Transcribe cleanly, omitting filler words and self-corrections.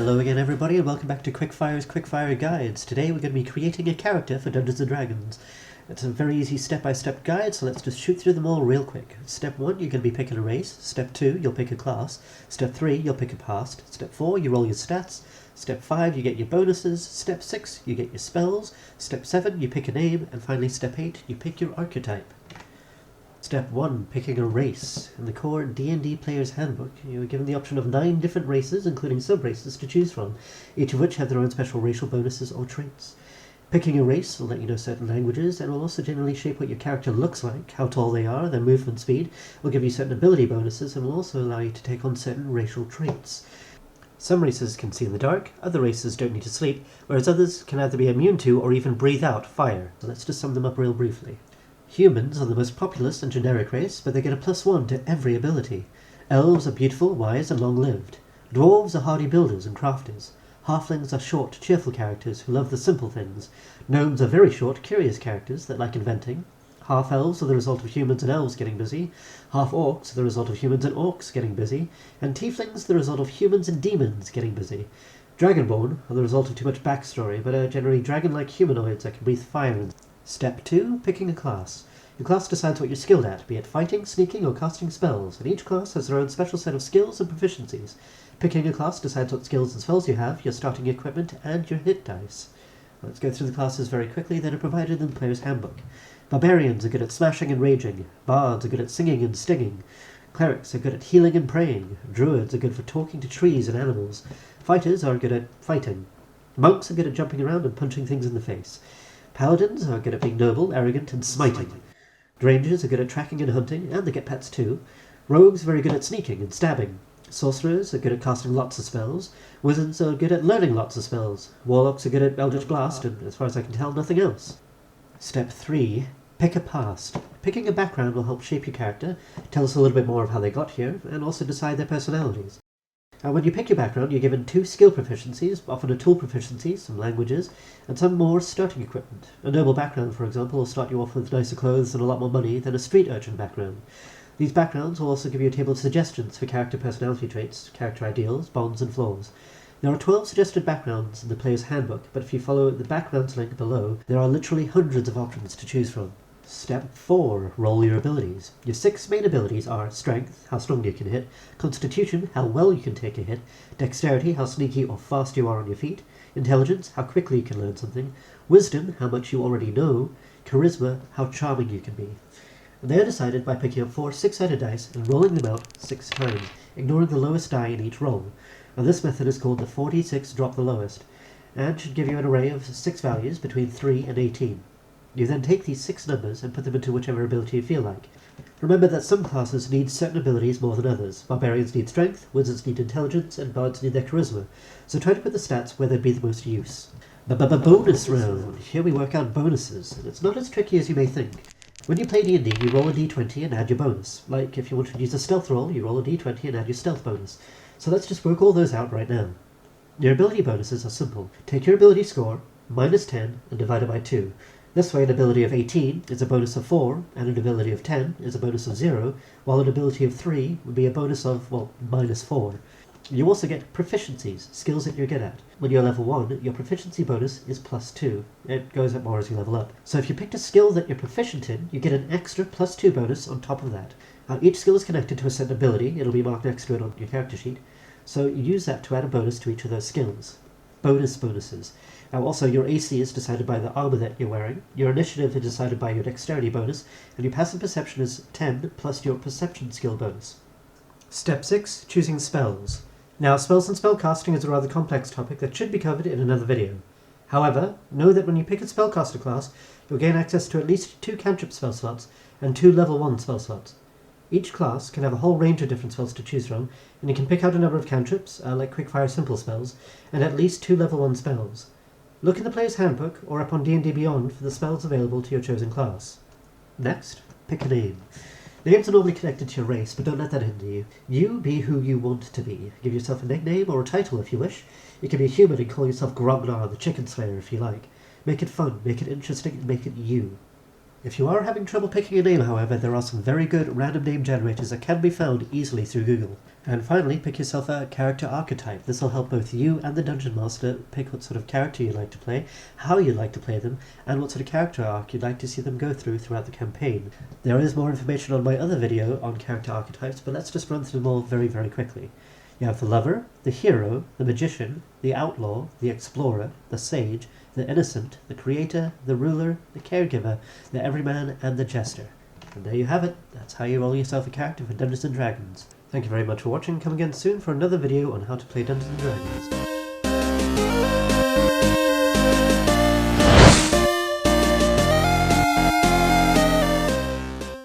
Hello again everybody and welcome back to Quick-Fyre's Quick-Fyre Guides. Today we're going to be creating a character for Dungeons & Dragons. It's a very easy step-by-step guide, so let's just shoot through them all real quick. Step 1, you're going to be picking a race. Step 2, you'll pick a class. Step 3, you'll pick a past. Step 4, you roll your stats. Step 5, you get your bonuses. Step 6, you get your spells. Step 7, you pick a name. And finally Step 8, you pick your archetype. Step 1, picking a race. In the core D&D Player's Handbook, you are given the option of 9 different races, including sub-races, to choose from, each of which have their own special racial bonuses or traits. Picking a race will let you know certain languages, and will also generally shape what your character looks like, how tall they are, their movement speed, will give you certain ability bonuses, and will also allow you to take on certain racial traits. Some races can see in the dark, other races don't need to sleep, whereas others can either be immune to or even breathe out fire. So let's just sum them up real briefly. Humans are the most populous and generic race, but they get a +1 to every ability. Elves are beautiful, wise, and long-lived. Dwarves are hardy builders and crafters. Halflings are short, cheerful characters who love the simple things. Gnomes are very short, curious characters that like inventing. Half-elves are the result of humans and elves getting busy. Half-orcs are the result of humans and orcs getting busy. And tieflings are the result of humans and demons getting busy. Dragonborn are the result of too much backstory, but are generally dragon-like humanoids that can breathe fire and Step 2, picking a class. Your class decides what you're skilled at, be it fighting, sneaking, or casting spells, and each class has their own special set of skills and proficiencies. Picking a class decides what skills and spells you have, your starting equipment, and your hit dice. Let's go through the classes very quickly that are provided in the Player's Handbook. Barbarians are good at smashing and raging. Bards are good at singing and stinging. Clerics are good at healing and praying. Druids are good for talking to trees and animals. Fighters are good at fighting. Monks are good at jumping around and punching things in the face. Paladins are good at being noble, arrogant, and smiting. Rangers are good at tracking and hunting, and they get pets too. Rogues are very good at sneaking and stabbing. Sorcerers are good at casting lots of spells. Wizards are good at learning lots of spells. Warlocks are good at Eldritch Blast, and as far as I can tell, nothing else. Step 3. Pick a past. Picking a background will help shape your character, tell us a little bit more of how they got here, and also decide their personalities. When you pick your background, you're given 2 skill proficiencies, often a tool proficiency, some languages, and some more starting equipment. A noble background, for example, will start you off with nicer clothes and a lot more money than a street urchin background. These backgrounds will also give you a table of suggestions for character personality traits, character ideals, bonds, and flaws. There are 12 suggested backgrounds in the Player's Handbook, but if you follow the backgrounds link below, there are literally hundreds of options to choose from. Step 4. Roll your abilities. Your 6 main abilities are Strength, how strong you can hit, Constitution, how well you can take a hit, Dexterity, how sneaky or fast you are on your feet, Intelligence, how quickly you can learn something, Wisdom, how much you already know, Charisma, how charming you can be. And they are decided by picking up 4 6-sided dice and rolling them out 6 times, ignoring the lowest die in each roll. And this method is called the 4d6 drop the lowest, and should give you an array of 6 values between 3 and 18. You then take these 6 numbers and put them into whichever ability you feel like. Remember that some classes need certain abilities more than others. Barbarians need strength, wizards need intelligence, and bards need their charisma. So try to put the stats where they'd be the most use. Bonus round. Here we work out bonuses, and it's not as tricky as you may think. When you play D&D, you roll a d20 and add your bonus. Like if you want to use a stealth roll, you roll a d20 and add your stealth bonus. So let's just work all those out right now. Your ability bonuses are simple. Take your ability score, minus 10, and divide it by 2. This way an ability of 18 is a bonus of 4, and an ability of 10 is a bonus of 0, while an ability of 3 would be a bonus of, well, minus 4. You also get proficiencies, skills that you're good at. When you're level 1, your proficiency bonus is +2. It goes up more as you level up. So if you picked a skill that you're proficient in, you get an extra +2 bonus on top of that. Each skill is connected to a certain ability. It'll be marked next to it on your character sheet. So you use that to add a bonus to each of those skills. Bonuses. Now also your AC is decided by the armor that you're wearing, your initiative is decided by your dexterity bonus, and your passive perception is 10 plus your perception skill bonus. Step 6. Choosing spells. Now spells and spell casting is a rather complex topic that should be covered in another video. However, know that when you pick a spellcaster class, you'll gain access to at least 2 cantrip spell slots and 2 level 1 spell slots. Each class can have a whole range of different spells to choose from, and you can pick out a number of cantrips, like Quick-Fyre simple spells, and at least 2 level 1 spells. Look in the Player's Handbook or up on D&D Beyond for the spells available to your chosen class. Next, pick a name. Names are normally connected to your race, but don't let that hinder you. You be who you want to be. Give yourself a nickname or a title if you wish. You can be human and call yourself Grognar the Chicken Slayer if you like. Make it fun, make it interesting, and make it you. If you are having trouble picking a name, however, there are some very good random name generators that can be found easily through Google. And finally, pick yourself a character archetype. This will help both you and the Dungeon Master pick what sort of character you like to play, how you like to play them, and what sort of character arc you'd like to see them go throughout the campaign. There is more information on my other video on character archetypes, but let's just run through them all very, very quickly. You have the lover, the hero, the magician, the outlaw, the explorer, the sage, the innocent, the creator, the ruler, the caregiver, the everyman, and the jester. And there you have it. That's how you roll yourself a character for Dungeons & Dragons. Thank you very much for watching. Come again soon for another video on how to play Dungeons & Dragons.